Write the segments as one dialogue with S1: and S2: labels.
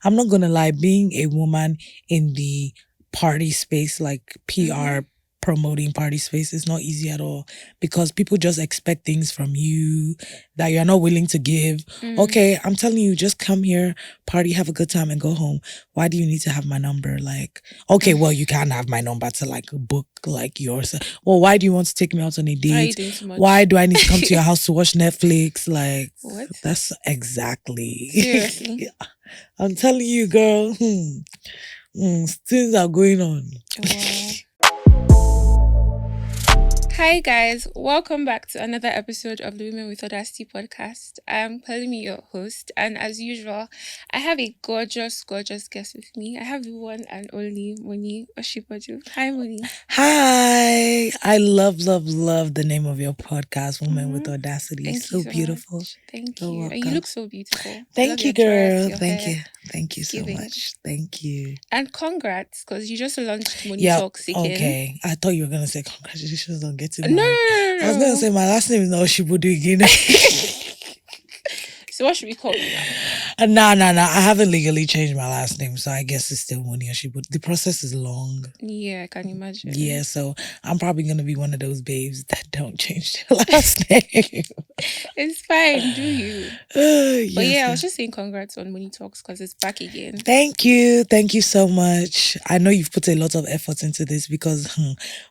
S1: I'm not gonna lie, being a woman in the party space, like PR promoting party space, is not easy at all, because people just expect things from you that you're not willing to give. Okay, I'm telling you, just come here, party, have a good time, and go home. Why do you need to have my number? Like, okay, well, you can't have my number to like book like yours. Well, why do you want to take me out on a
S2: Why are you
S1: date?
S2: doing too much?
S1: Why do I need to come to your house to watch Netflix? Like,
S2: What?
S1: that's exactly.
S2: Seriously?
S1: Yeah. I'm telling you, girl. Things are going on.
S2: Wow. Hi guys, welcome back to another episode of the Women with Audacity podcast. I'm Pelumi, your host, and as usual, I have a gorgeous guest with me. I have the one and only Moni Osibodu. Hi Moni.
S1: Hi. I love the name of your podcast, Women with Audacity.
S2: Thank
S1: So
S2: you so
S1: beautiful.
S2: much. Thank
S1: You're
S2: you. And you
S1: welcome.
S2: look so beautiful. I
S1: Thank
S2: love
S1: you,
S2: your dress,
S1: girl.
S2: your
S1: Thank
S2: hair.
S1: you. Thank you so
S2: Giving.
S1: much. Thank you.
S2: And congrats, because you just launched Moni
S1: Yeah.
S2: Talks again.
S1: Okay. I thought you were gonna say congratulations on getting
S2: No,
S1: married.
S2: no.
S1: I was gonna say my last name is not Osibodu again.
S2: So what should we call you now?
S1: No. I haven't legally changed my last name, so I guess it's still Moni Osibodu. The process is long.
S2: Yeah, I can imagine.
S1: Yeah, so I'm probably gonna be one of those babes that don't change their last name.
S2: It's fine, do you? But yeah, I was just saying congrats on Moni Talks because it's back again.
S1: Thank you so much. I know you've put a lot of effort into this, because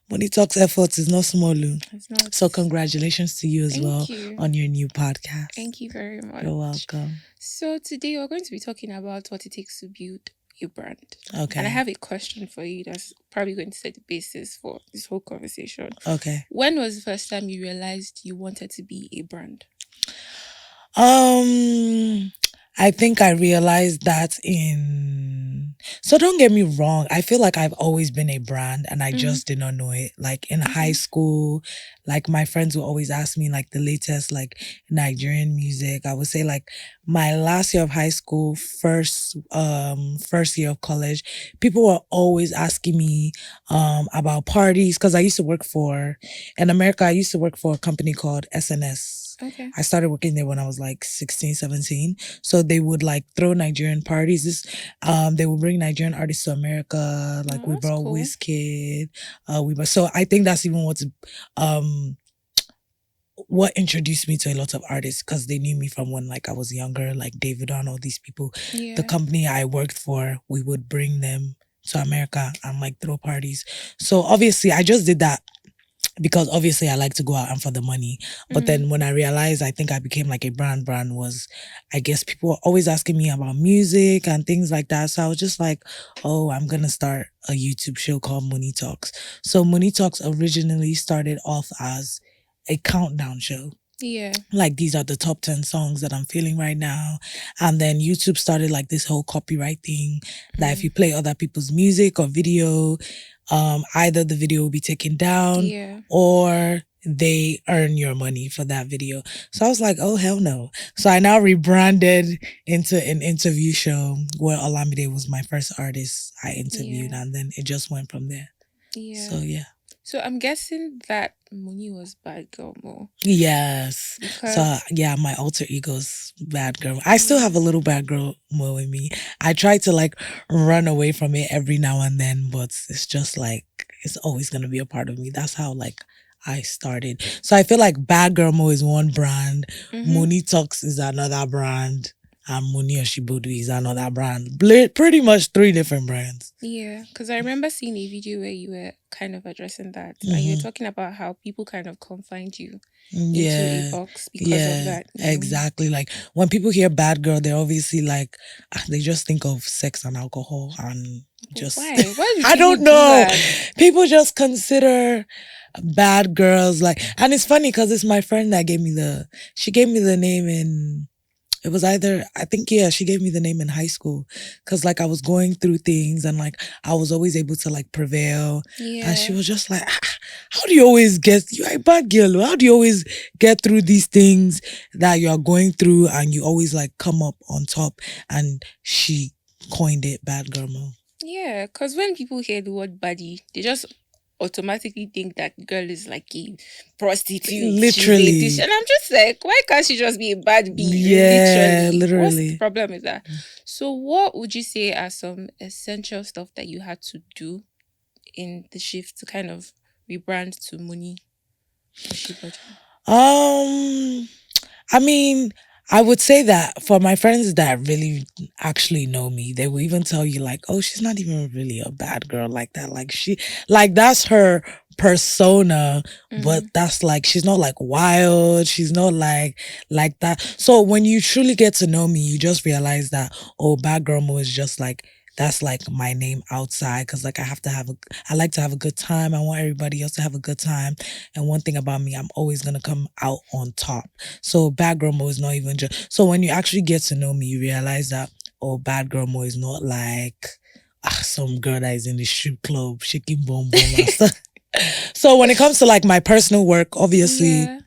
S1: Moni Talks effort is not small.
S2: It's not.
S1: So congratulations to you as well on your new podcast.
S2: Thank you very much.
S1: You're welcome.
S2: So today we're going to be talking about what it takes to build a brand.
S1: Okay.
S2: And I have a question for you that's probably going to set the basis for this whole conversation.
S1: Okay.
S2: When was the first time you realized you wanted to be a brand?
S1: I think I realized that so don't get me wrong, I feel like I've always been a brand and I just did not know it. Like in high school, like my friends will always ask me like the latest like Nigerian music. I would say like my last year of high school, first year of college, people were always asking me about parties, because in America, I used to work for a company called SNS.
S2: Okay.
S1: I started working there when I was like 16, 17. So they would like throw Nigerian parties. They would bring Nigerian artists to America. Like we brought
S2: cool.
S1: Wizkid. So I think that's even what introduced me to a lot of artists, because they knew me from when like I was younger, like David and all these people.
S2: Yeah.
S1: The company I worked for, we would bring them to America and like throw parties. So obviously I just did that because obviously I like to go out and for the money. But then when I realized I think I became like a brand was, I guess people were always asking me about music and things like that. So I was just like, oh, I'm going to start a YouTube show called Moni Talks. So Moni Talks originally started off as a countdown show.
S2: Yeah.
S1: Like these are the top 10 songs that I'm feeling right now. And then YouTube started like this whole copyright thing that if you play other people's music or video, either the video will be taken down or they earn your money for that video. So I was like, oh, hell no. So I now rebranded into an interview show where Olamide was my first artist I interviewed, and then it just went from there.
S2: Yeah.
S1: So yeah.
S2: So I'm guessing that Moni was Bad Girl Mo.
S1: Yes. So yeah, my alter ego's Bad Girl. I still have a little Bad Girl Mo in me. I try to like run away from it every now and then, but it's just like, it's always going to be a part of me. That's how like I started. So I feel like Bad Girl Mo is one brand. Moni Talks is another brand. And Moni Osibodu is another brand. Pretty much 3 different brands.
S2: Yeah, because I remember seeing a video where you were kind of addressing that. And you were talking about how people kind of confined you into a box because of that.
S1: Exactly. Like when people hear Bad Girl, they're obviously like, they just think of sex and alcohol and just...
S2: Why? Why do
S1: I don't know.
S2: that?
S1: People just consider bad girls like... And it's funny because it's my friend that gave me she gave me the name in... It was either, I think, she gave me the name in high school because like I was going through things and like I was always able to like prevail. Yeah. And she was just like, how do you always you're a bad girl. How do you always get through these things that you are going through and you always like come up on top? And she coined it Bad Girl Mo.
S2: Yeah, because when people hear the word baddie, they just automatically think that girl is like a prostitute. She's a
S1: Literally.
S2: dish. And I'm just like, why can't she just be a bad bee?
S1: Yeah,
S2: Literally. What's the
S1: literally.
S2: problem with that? So what would you say are some essential stuff that you had to do in the shift to kind of rebrand to Moni Osibodu?
S1: I mean, I would say that for my friends that really actually know me, they will even tell you like, "Oh, she's not even really a bad girl like that. Like that's her persona, but that's like she's not like wild. She's not like that." So when you truly get to know me, you just realize that bad girl Mo is just like that's like my name outside because like I like to have a good time. I want everybody else to have a good time. And one thing about me, I'm always gonna come out on top. So bad girl Mo is not even just. So when you actually get to know me, you realize that bad girl Mo is not like some girl that is in the strip club shaking boom boom and stuff. So when it comes to like my personal work, obviously.
S2: Yeah.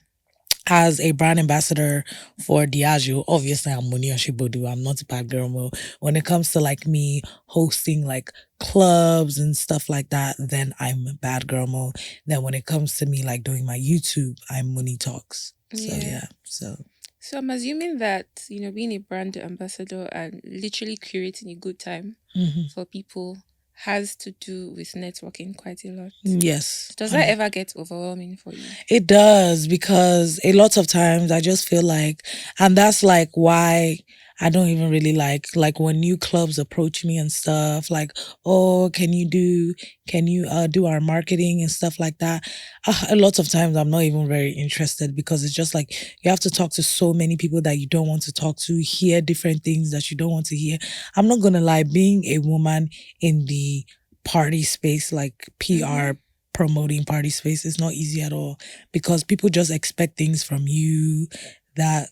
S1: As a brand ambassador for Diageo, obviously I'm Moni Osibodu. I'm not a bad girl Mo. When it comes to like me hosting like clubs and stuff like that, then I'm bad girl Mo. Then when it comes to me like doing my YouTube, I'm Moni Talks. So yeah.
S2: So I'm assuming that, being a brand ambassador and literally curating a good time for people has to do with networking quite a lot.
S1: Yes.
S2: Does that ever get overwhelming for you?
S1: It does, because a lot of times I just feel like, and that's like why I don't even really like when new clubs approach me and stuff like, "Oh, can you do our marketing and stuff like that?" A lot of times I'm not even very interested, because it's just like you have to talk to so many people that you don't want to talk to, hear different things that you don't want to hear. I'm not gonna lie, being a woman in the party space, like PR promoting party space, is not easy at all, because people just expect things from you that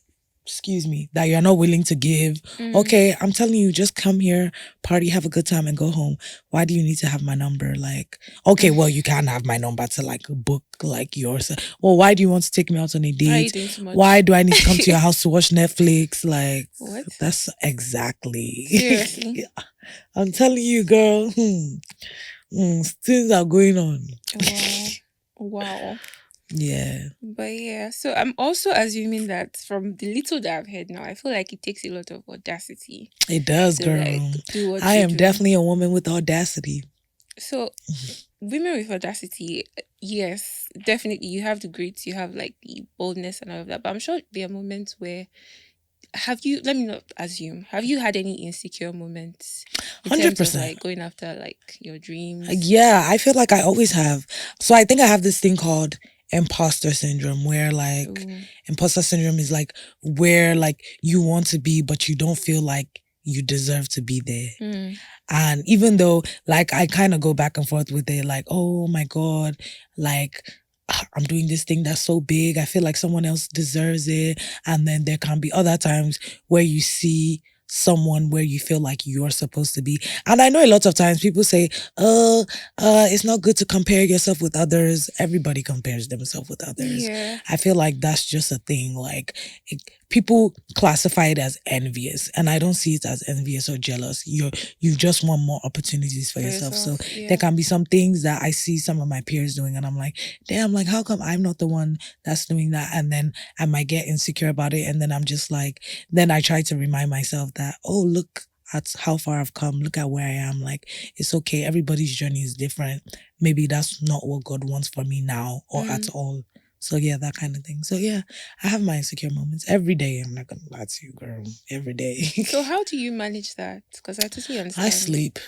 S1: that you're not willing to give. Okay, I'm telling you, just come here, party, have a good time, and go home. Why do you need to have my number? Like, okay, well, you can't have my number to like book like yours. Well, why do you want to take me out on a
S2: Why are you
S1: date?
S2: doing too much?
S1: Why do I need to come to your house to watch Netflix? Like,
S2: What?
S1: that's exactly.
S2: Seriously?
S1: Yeah. I'm telling you, girl. Things are going on.
S2: Wow.
S1: Yeah.
S2: But yeah, so I'm also assuming that from the little that I've heard now, I feel like it takes a lot of audacity
S1: It does,
S2: to
S1: girl.
S2: like do what
S1: I
S2: you
S1: am
S2: do.
S1: definitely a woman with audacity.
S2: So women with audacity, yes, definitely you have the grit, you have like the boldness and all of that. But I'm sure there are moments where let me not assume, have you had any insecure moments in terms of
S1: 100%.
S2: like going after like your dreams?
S1: Yeah, I feel like I always have. So I think I have this thing called imposter syndrome, where like imposter syndrome is like where like you want to be, but you don't feel like you deserve to be there. And even though like I kind of go back and forth with it, like, oh my God, like I'm doing this thing that's so big, I feel like someone else deserves it. And then there can be other times where you see someone where you feel like you're supposed to be. And I know a lot of times people say, it's not good to compare yourself with others. Everybody compares themselves with others.
S2: Yeah.
S1: I feel like that's just a thing. Like people classify it as envious, and I don't see it as envious or jealous. You just want more opportunities for yourself. So there can be some things that I see some of my peers doing, and I'm like, damn, like how come I'm not the one that's doing that? And then I might get insecure about it, and then I'm just like, then I try to remind myself that, oh, look at how far I've come. Look at where I am. Like, it's okay. Everybody's journey is different. Maybe that's not what God wants for me now or at all. So yeah, that kind of thing. So yeah, I have my insecure moments every day. I'm not gonna lie to you, girl. Every day.
S2: So how do you manage that? Because I totally understand.
S1: I sleep.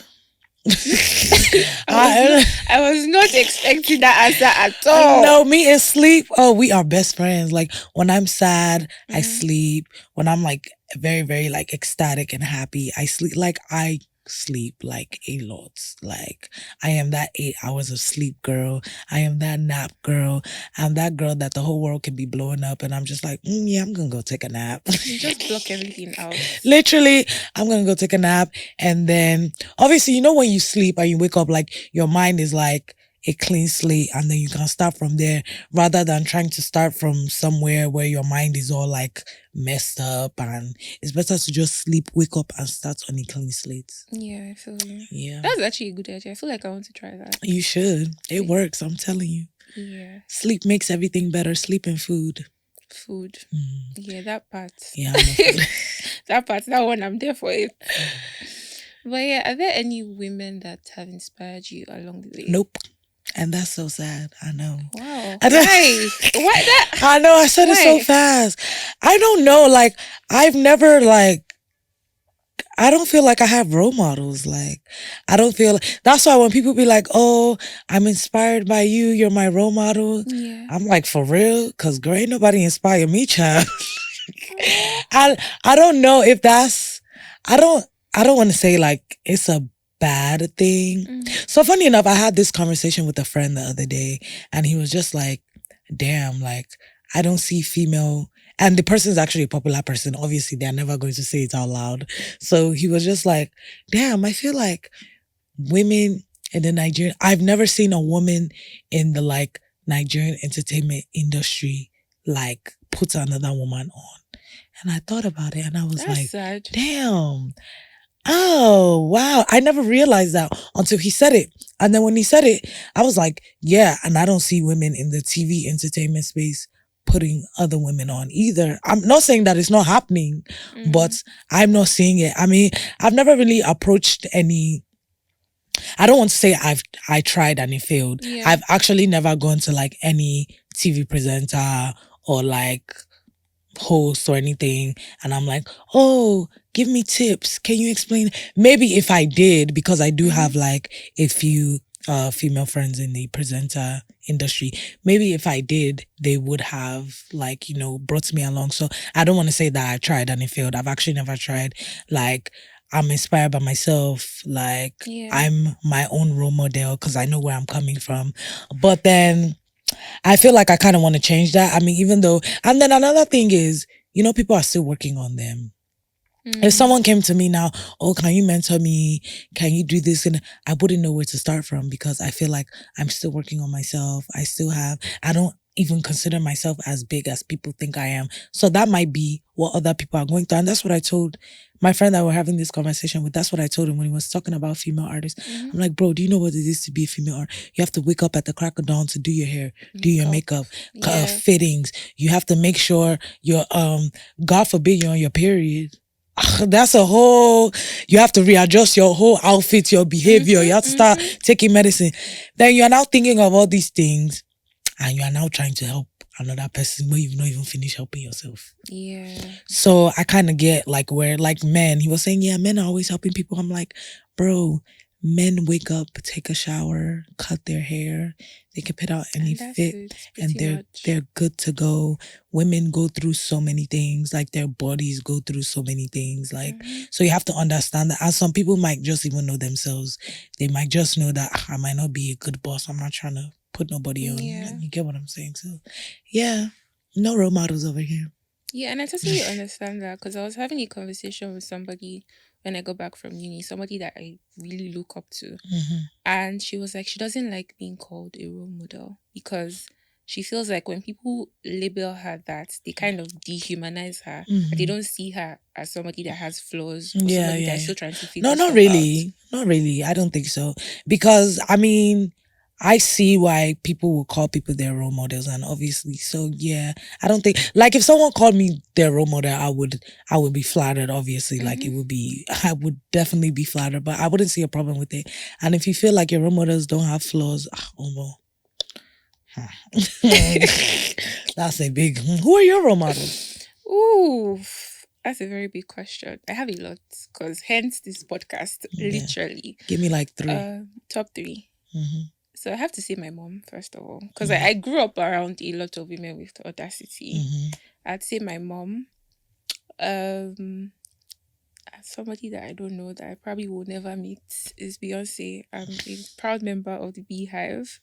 S2: I was not expecting that answer at all.
S1: No, me and sleep. Oh, we are best friends. Like when I'm sad, I sleep. When I'm like very, very like ecstatic and happy, I sleep. Like I sleep like a lot. Like I am that 8 hours of sleep girl. I am that nap girl. I'm that girl that the whole world can be blowing up, and I'm just like, yeah, I'm gonna go take a nap.
S2: You just block everything out.
S1: Literally, I'm gonna go take a nap, and then obviously, you know, when you sleep and you wake up, like your mind is like a clean slate, and then you can start from there rather than trying to start from somewhere where your mind is all like messed up. And it's better to just sleep, wake up, and start on a clean slate.
S2: Yeah, I feel you.
S1: Yeah.
S2: That's actually a good idea. I feel like I want to try that.
S1: You should. It works, I'm telling you.
S2: Yeah.
S1: Sleep makes everything better. Sleep and food.
S2: Food. Yeah, that part.
S1: Yeah, I'm a food.
S2: that one, I'm there for it. But yeah, are there any women that have inspired you along the way?
S1: Nope. And that's so sad. I know.
S2: Wow.
S1: I know.
S2: Why? Why that?
S1: I know. I said it so fast. I don't know. Like, I've never I don't feel like I have role models. Like, I don't feel that's why when people be like, "Oh, I'm inspired by you. You're my role model."
S2: Yeah.
S1: I'm like, for real? Because girl, ain't nobody inspire me, child. I don't know if that's I don't want to say like it's a bad thing. So funny enough, I had this conversation with a friend the other day, and he was just like, damn, like I don't see female, and the person's actually a popular person. Obviously, they're never going to say it out loud. So he was just like, damn, I feel like women in the Nigerian, I've never seen a woman in the like Nigerian entertainment industry like put another woman on. And I thought about it and I was
S2: That's
S1: like,
S2: sad.
S1: damn. Oh, wow. I never realized that until he said it. And then when he said it, I was like, yeah. And I don't see women in the TV entertainment space putting other women on either. I'm not saying that it's not happening, but I'm not seeing it. I mean, I've never really approached any, I don't want to say I tried and it failed.
S2: Yeah.
S1: I've actually never gone to like any TV presenter or like host or anything, and I'm like, oh, give me tips, can you explain? Maybe if I did, because I do have like a few female friends in the presenter industry, maybe if I did, they would have like, you know, brought me along. So I don't want to say that I tried and it failed. I've actually never tried. Like, I'm inspired by myself. Like, I'm my own role model because I know where I'm coming from. But then I feel like I kind of want to change that. I mean, even though, and then another thing is, you know, people are still working on them. If someone came to me now, oh, can you mentor me? Can you do this? And I wouldn't know where to start from because I feel like I'm still working on myself. I don't even consider myself as big as people think I am. So that might be what other people are going through. And that's what I told my friend that we're having this conversation with. That's what I told him when he was talking about female artists. I'm like, bro, do you know what it is to be a female artist? You have to wake up at the crack of dawn to do your hair, do your makeup, fittings. You have to make sure you're, God forbid you're on your period. That's a whole, you have to readjust your whole outfit, your behavior. You have to start taking medicine. Then you are now thinking of all these things and you are now trying to help another person but you've not even finished helping yourself.
S2: Yeah.
S1: So I kind of get like where like men, he was saying, yeah, men are always helping people. I'm like, bro, men wake up, take a shower, cut their hair. They can put out any fit and they're good to go. Women go through so many things, like their bodies go through so many things. Like, so you have to understand that. And some people might just even know themselves. They might just know that I might not be a good boss. I'm not trying to put nobody on. You get what I'm saying? So yeah, no role models over here.
S2: Yeah, and I totally understand that because I was having a conversation with somebody when I got back from uni, somebody that I really look up to. And she was like, she doesn't like being called a role model because she feels like when people label her that, they kind of dehumanize her. They don't see her as somebody that has flaws or somebody that's still trying to figure
S1: No, not really. Not really. I don't think so. Because, I mean, I see why people will call people their role models, and obviously, so yeah, I don't think like if someone called me their role model, I would be flattered. Obviously, like I would definitely be flattered, but I wouldn't see a problem with it. And if you feel like your role models don't have flaws, oh well, that's a big. Who are your role models?
S2: Ooh. That's a very big question. I have a lot because hence this podcast, literally.
S1: Give me like 3.
S2: Top 3. So I have to say my mom, first of all, because I grew up around a lot of women with Audacity. I'd say my mom. Somebody that I don't know that I probably will never meet is Beyonce. I'm a proud member of the Beehive.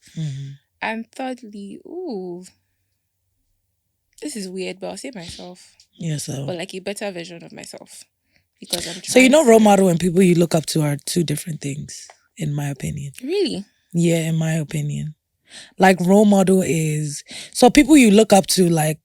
S2: And thirdly, this is weird, but I'll say myself.
S1: Yeah, so.
S2: But like a better version of myself. Because I'm trying.
S1: So you know role model and people you look up to are 2 different things, in my opinion.
S2: Really?
S1: Yeah, in my opinion. Like role model is so people you look up to, like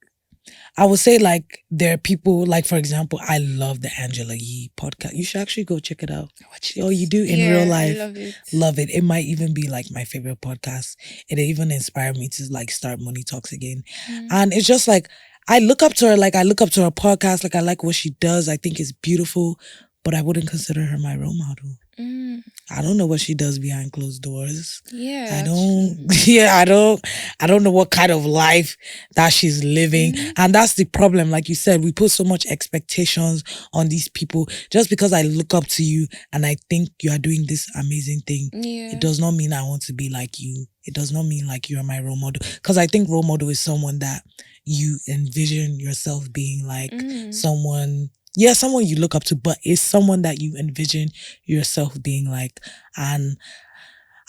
S1: I would say like there are people like for example, I love the Angela Yee podcast. You should actually go check it out.
S2: Watch
S1: Oh, you
S2: it.
S1: do in real
S2: Yeah, I
S1: life.
S2: love it.
S1: Love it. It might even be like my favorite podcast. It even inspired me to like start Money Talks again. And it's just like I look up to her, like I look up to her podcast, like I like what she does. I think it's beautiful, but I wouldn't consider her my role model. I don't know what she does behind closed doors.
S2: Yeah,
S1: I don't yeah, I don't know what kind of life that she's living. And that's the problem. Like you said, we put so much expectations on these people. Just because I look up to you and I think you are doing this amazing thing,
S2: yeah.
S1: it does not mean I want to be like you. It does not mean like you are my role model. Because I think role model is someone that you envision yourself being like someone you look up to, but it's someone that you envision yourself being like. And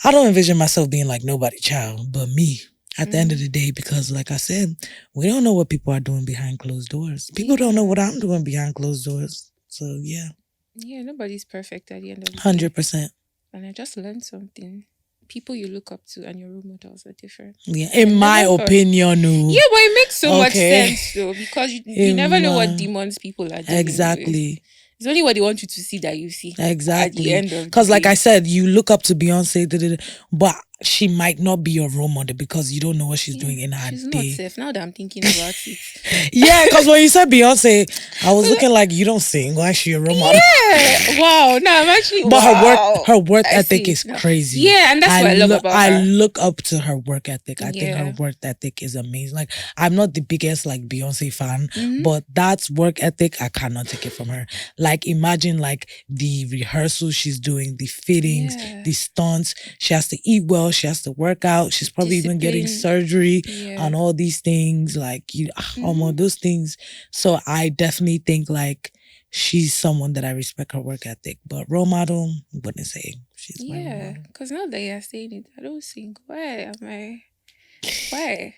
S1: I don't envision myself being like nobody child, but me at the end of the day, because like I said, we don't know what people are doing behind closed doors. People don't know what I'm doing behind closed doors. So yeah.
S2: Yeah, nobody's perfect at the end of the day.
S1: 100%.
S2: And I just learned something. People you look up to and your role models are different.
S1: Yeah, in my opinion, no.
S2: Yeah, but it makes so much sense though, because you never know what demons people are dealing
S1: exactly.
S2: with. It's only what they want you to see that you see.
S1: Exactly.
S2: At the end of
S1: because like I said, you look up to Beyonce, but she might not be your role model because you don't know what she's doing in her
S2: she's
S1: day.
S2: not safe. Now that I'm thinking about it.
S1: Yeah, because when you said Beyonce, I was looking like you don't sing. Why is she a role model?
S2: Yeah. Wow. No, I'm actually.
S1: But
S2: wow.
S1: her work ethic is crazy.
S2: Yeah, and that's what I love about her.
S1: I look up to her work ethic. I think her work ethic is amazing. Like I'm not the biggest like Beyonce fan, but that's work ethic. I cannot take it from her. Like imagine like the rehearsals she's doing, the fittings, the stunts. She has to eat well. She has to work out. She's probably even getting surgery on all these things. Like almost those things. So I definitely think like she's someone that I respect her work ethic. But role model, wouldn't say she's my role model.
S2: Because now that you're saying it, I don't sing. Why am I? Why?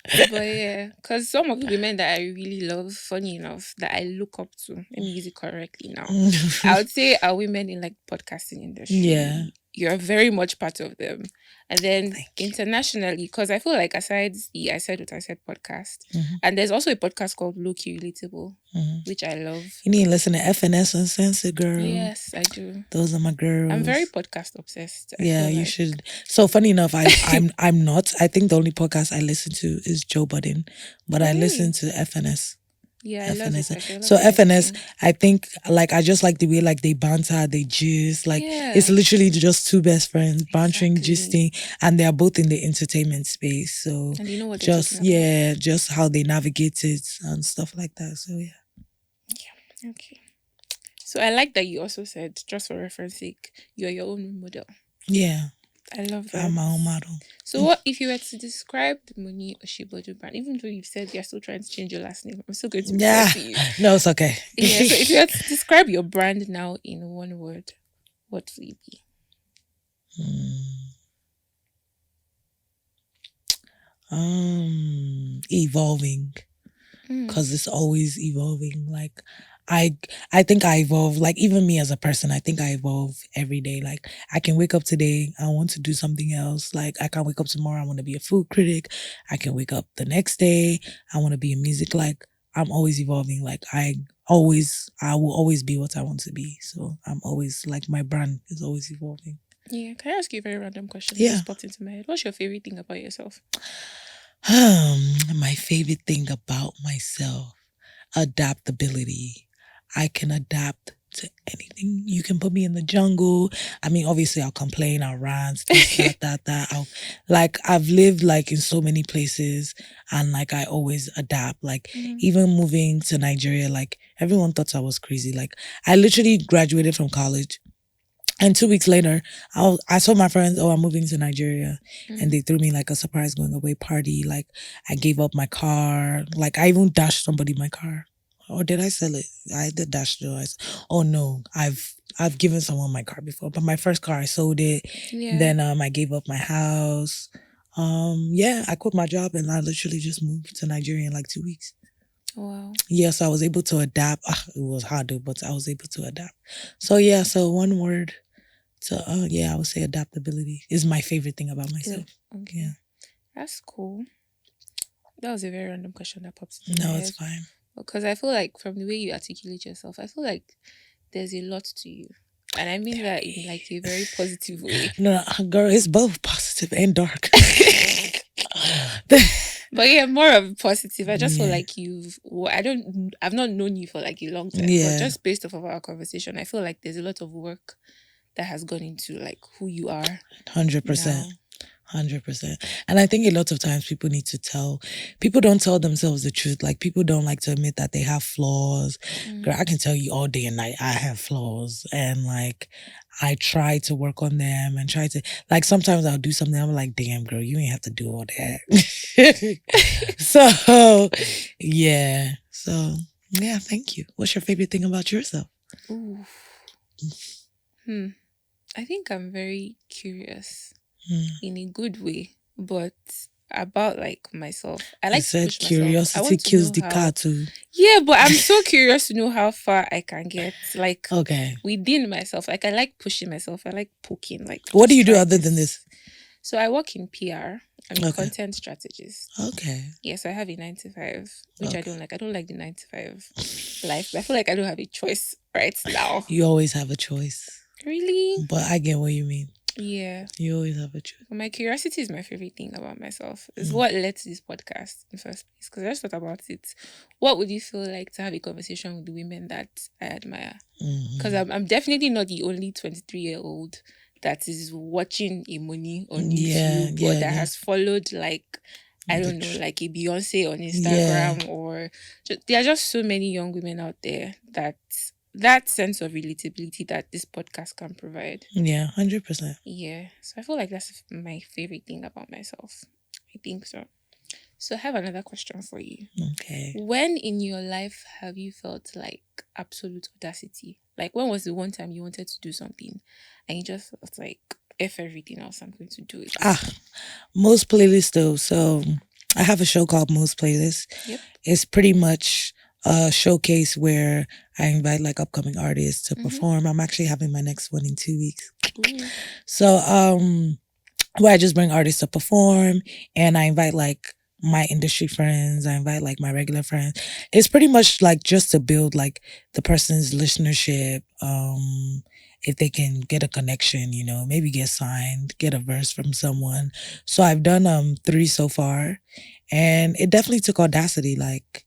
S2: But yeah, because some of the women that I really love, funny enough, that I look up to, let me use it correctly now. I would say are women in like podcasting industry.
S1: Yeah.
S2: You're very much part of them. And then internationally, because I feel like aside the I Said What I Said podcast, and there's also a podcast called Low Key Relatable, which I love.
S1: You need to listen to FNS and Sense Girl.
S2: Yes, I do.
S1: Those are my girls.
S2: I'm very podcast obsessed.
S1: Yeah, you should. So funny enough, I'm not. I think the only podcast I listen to is Joe Budden, but I listen to FNS.
S2: Yeah, I love it.
S1: So FNS, I think like I just like the way like they banter, they gist, like it's literally just two best friends bantering, gisting, and they are both in the entertainment space. So
S2: and you know what
S1: just just how they navigate it and stuff like that. So yeah.
S2: Okay. So I like that you also said, just for reference sake, you're your own model.
S1: Yeah.
S2: I love that.
S1: I'm my own model.
S2: So what if you were to describe the Moni Osibodu brand, even though you've said you're still trying to change your last name, I'm still going to be to you.
S1: No, it's okay.
S2: Yeah, so if you were to describe your brand now in one word, what would it be?
S1: Evolving. Because it's always evolving. Like I think I evolve, like even me as a person, I think I evolve every day. Like I can wake up today, I want to do something else. Like I can wake up tomorrow, I want to be a food critic. I can wake up the next day, I want to be in music. Like I'm always evolving. Like I will always be what I want to be. So I'm always like my brand is always evolving.
S2: Yeah, can I ask you a very random question?
S1: Yeah.
S2: Just popped into my head. What's your favorite thing about yourself?
S1: My favorite thing about myself, adaptability. I can adapt to anything. You can put me in the jungle. I mean, obviously I'll complain, I'll rant, that. I've lived like in so many places and like I always adapt. Like even moving to Nigeria, like everyone thought I was crazy. Like I literally graduated from college. And 2 weeks later, I told my friends, I'm moving to Nigeria. And they threw me like a surprise going away party. Like I gave up my car. Like I even dashed somebody my car. Or did I sell it? I did dash it. Oh no, I've given someone my car before. But my first car, I sold it. Yeah. Then I gave up my house. I quit my job and I literally just moved to Nigeria in like 2 weeks.
S2: Wow.
S1: Yeah, so I was able to adapt. It was hard, but I was able to adapt. So yeah, so one word, So, yeah, I would say adaptability is my favorite thing about myself.
S2: Okay.
S1: Yeah.
S2: That's cool. That was a very random question that popped into my
S1: No,
S2: head.
S1: it's fine.
S2: Because I feel like from the way you articulate yourself, I feel like there's a lot to you. And I mean that in like a very positive way.
S1: No, girl, it's both positive and dark.
S2: But yeah, more of positive. I just feel
S1: Yeah.
S2: like I've not known you for like a long time, but
S1: Yeah.
S2: just based off of our conversation, I feel like there's a lot of work that has gone into like who you are
S1: 100%.
S2: now.
S1: 100%. And I think a lot of times people don't tell themselves the truth. Like, people don't like to admit that they have flaws. Girl, I can tell you all day and night I have flaws. And like, I try to work on them and try to, like, sometimes I'll do something, I'm like, damn, girl, you ain't have to do all that. So, yeah. So, yeah, thank you. What's your favorite thing about yourself?
S2: Ooh. I think I'm very curious in a good way, but about like myself. I like to push myself. I
S1: Curiosity
S2: want to
S1: kills
S2: know
S1: the
S2: how.
S1: cat too.
S2: Yeah, but I'm so curious to know how far I can get. Like
S1: Okay.
S2: within myself. Like I like pushing myself. I like poking. Like
S1: what do you do other than this?
S2: So I work in PR. I'm a
S1: Okay.
S2: content strategist.
S1: Okay.
S2: Yes, I have a 9 to 5, which I
S1: Okay.
S2: don't like. I don't like the 9 to 5 life. I feel like I don't have a choice right now.
S1: You always have a choice.
S2: Really?
S1: But I get what you mean.
S2: Yeah.
S1: You always have a choice.
S2: My curiosity is my favorite thing about myself. It's what led to this podcast in the first place. Because I just thought about it. What would you feel like to have a conversation with the women that I admire? Because I'm definitely not the only 23-year-old that is watching a Moni on YouTube or that has followed like, I don't know, like a Beyonce on Instagram or there are just so many young women out there that sense of relatability that this podcast can provide.
S1: Yeah, 100%.
S2: Yeah. So I feel like that's my favorite thing about myself. I think so. So I have another question for you.
S1: Okay.
S2: When in your life have you felt like absolute audacity? Like when was the one time you wanted to do something and you just felt like F everything else, I'm going to do it?
S1: Most playlists though. So I have a show called Most Playlists.
S2: Yep.
S1: It's pretty much a showcase where I invite like upcoming artists to perform. I'm actually having my next one in 2 weeks.
S2: Ooh.
S1: So where I just bring artists to perform and I invite like my industry friends, I invite like my regular friends. It's pretty much like just to build like the person's listenership, if they can get a connection, you know, maybe get signed, get a verse from someone. So I've done 3 so far and it definitely took audacity. Like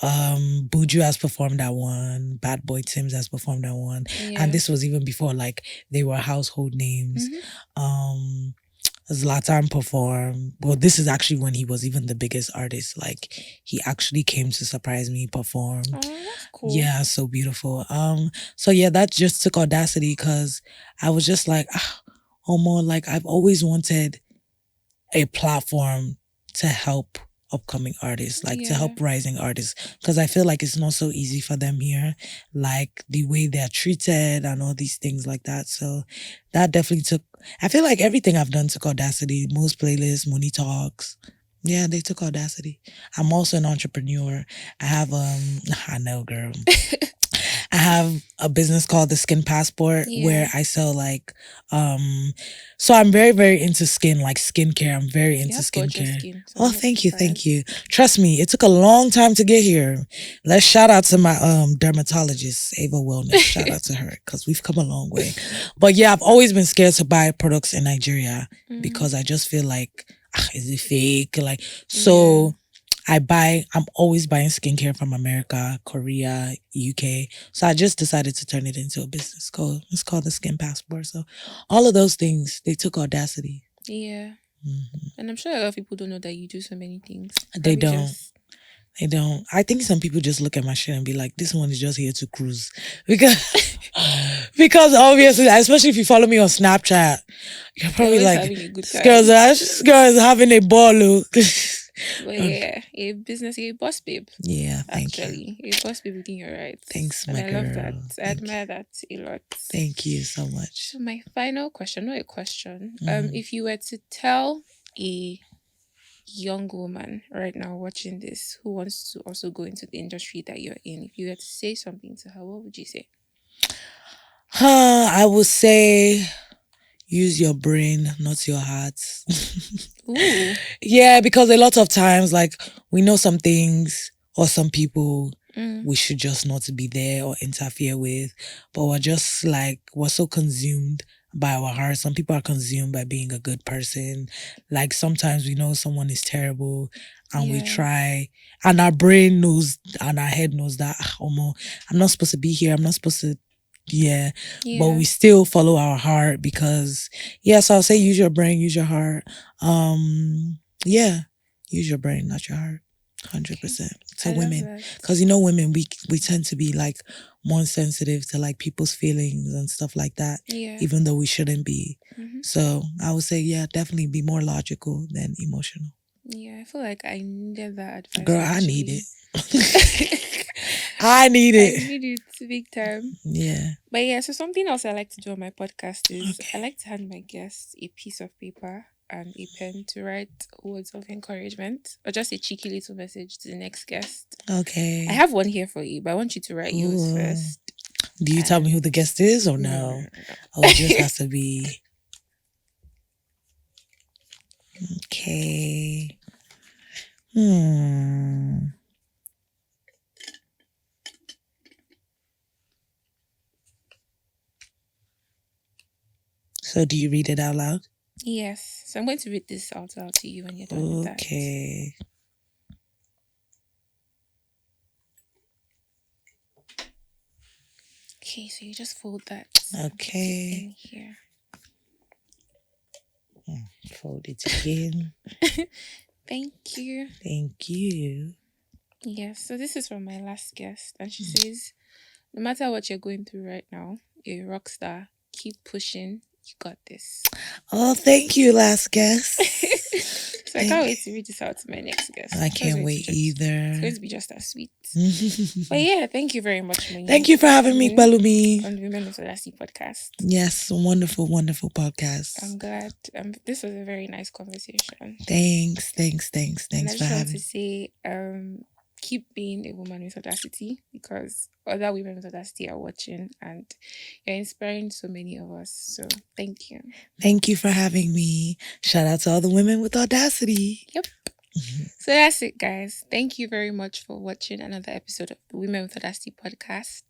S1: Buju has performed that one, Bad Boy Tim's has performed that one.
S2: Yeah.
S1: And this was even before like they were household names. Zlatan performed. Well, this is actually when he was even the biggest artist. Like he actually came to surprise me, perform.
S2: Oh, that's cool.
S1: Yeah, so beautiful. So yeah, that just took audacity because I was just like, more like I've always wanted a platform to help upcoming artists, like to help rising artists, because I feel like it's not so easy for them here, like the way they're treated and all these things like that. So that definitely took, I feel like everything I've done took audacity. Most playlists, Money Talks, yeah, they took audacity. I'm also an entrepreneur. I have I know, girl. I have a business called The Skin Passport where I sell like, so I'm very, very into skin, like skincare. I'm very into skincare. Skin, so thank you. Thank you. Trust me, it took a long time to get here. Let's shout out to my dermatologist, Ava Wellness. Shout out to her because we've come a long way. But yeah, I've always been scared to buy products in Nigeria because I just feel like, is it fake? Like, so... I'm always buying skincare from America, Korea, UK. So I just decided to turn it into a business. It's called The Skin Passport. So all of those things, they took audacity.
S2: Yeah. And I'm sure a lot of people don't know that you do so many things.
S1: They don't. They don't. I think some people just look at my shit and be like, this one is just here to cruise. Because obviously, especially if you follow me on Snapchat, you're probably like, this girl is having a ball.
S2: But yeah, a business, a boss babe.
S1: Yeah, thank you.
S2: Actually, a boss babe within your rights.
S1: Thanks, my
S2: girl. I love that. I admire that a lot.
S1: Thank you so much.
S2: So my final question, not a question. If you were to tell a young woman right now watching this who wants to also go into the industry that you're in, if you were to say something to her, what would you say?
S1: I would say use your brain, not your heart.
S2: Ooh.
S1: Yeah, because a lot of times, like, we know some things or some people we should just not be there or interfere with, but we're just like, we're so consumed by our heart. Some people are consumed by being a good person. Like, sometimes we know someone is terrible and we
S2: Yeah.
S1: try, and our brain knows and our head knows that, I'm not supposed to be here. I'm not supposed to, but
S2: Yeah.
S1: we still follow our heart because, so I'll say use your brain, use your heart. Use your brain, not your heart. 100%. To
S2: I love
S1: women,
S2: that.
S1: because women, we tend to be like more sensitive to like people's feelings and stuff like that,
S2: Yeah.
S1: even though we shouldn't be.
S2: Mhm.
S1: So I would say, definitely be more logical than emotional.
S2: Yeah, I feel like I needed that advice.
S1: Girl,
S2: actually.
S1: I need it. I need
S2: I
S1: it.
S2: need it big time.
S1: Yeah.
S2: But yeah, so something else I like to do on my podcast is I like to hand my guests a piece of paper and a pen to write words of encouragement or just a cheeky little message to the next guest.
S1: Okay.
S2: I have one here for you, but I want you to write yours first.
S1: Do you tell me who the guest is or no? Oh, it just has to be. Okay. So do you read it out loud?
S2: Yes. So I'm going to read this out loud to you when you're done with that.
S1: Okay.
S2: Okay, so you just fold that.
S1: Okay.
S2: In here.
S1: Fold it again.
S2: Thank you.
S1: Thank you.
S2: Yes, so this is from my last guest, and she says, no matter what you're going through right now, you're a rock star. Keep pushing. You got this.
S1: Oh, thank you, last guest.
S2: So I can't wait to read this out to my next guest.
S1: I can't wait either.
S2: It's going to be just as sweet. But yeah, thank you very much, Moni.
S1: Thank you for having me, Balumi,
S2: on the Women of Audacity podcast.
S1: Yes, wonderful, wonderful podcast.
S2: I'm glad. This was a very nice conversation.
S1: Thanks
S2: And I
S1: for
S2: just want
S1: having
S2: to say, keep being a woman with audacity because other women with audacity are watching and you're inspiring so many of us. So thank you.
S1: Thank you for having me. Shout out to all the women with audacity.
S2: Yep. So that's it, guys. Thank you very much for watching another episode of the Women with Audacity podcast.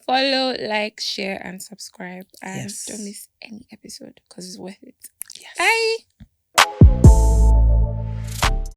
S2: Follow, like, share, and subscribe. And don't miss any episode because it's worth it.
S1: Yes.
S2: Bye.